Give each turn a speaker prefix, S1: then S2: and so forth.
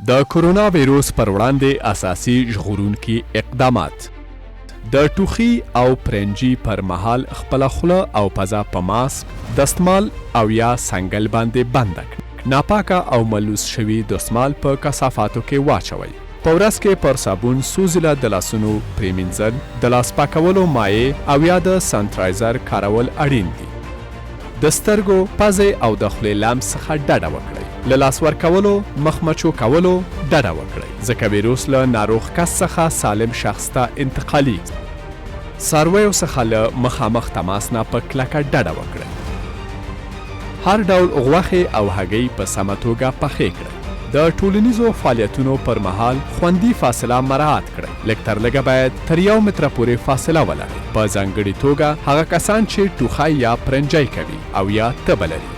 S1: د کرونا ویروس پر وړاندې اساسي ژغورونکي اقدامات: د ټوخي او پرنجي پر مهال خپله خوله او پزه په ماسک، دستمال او یا سنګل باندې بنده کړئ. ناپاکه او ملوث شوي دستمال په کثافاتو کې واچوئ. په ورځ کې پر صابون څو ځله د لاسونو پرېمینځل، د لاس پاکولو مایع او یا د سانیټایزر کارول اړین دي. د سترګو، پزې او د خولې لمس څخه ډډه وکړئ. له لاس ورکولو، مخمچو کولو ډډه وکړئ، ځکه ویروس له ناروغ کس څخه سالم شخص ته انتقالېږي. څارویو څخه له مخامخ تماس نه په کلکه ډډه وکړئ. هر ډول غوښې او هګۍ په سمه توګه پخې کړئ. د ټولنیزو فعالیتونو پر مهال خوندي فاصله مراعات کړئ. لږ تر لږه باید تر 1 متره پورې فاصله ولرئ، په ځانګړې توګه هغه کسان چې ټوخی یا پرنجی کوي او یا تبه لري.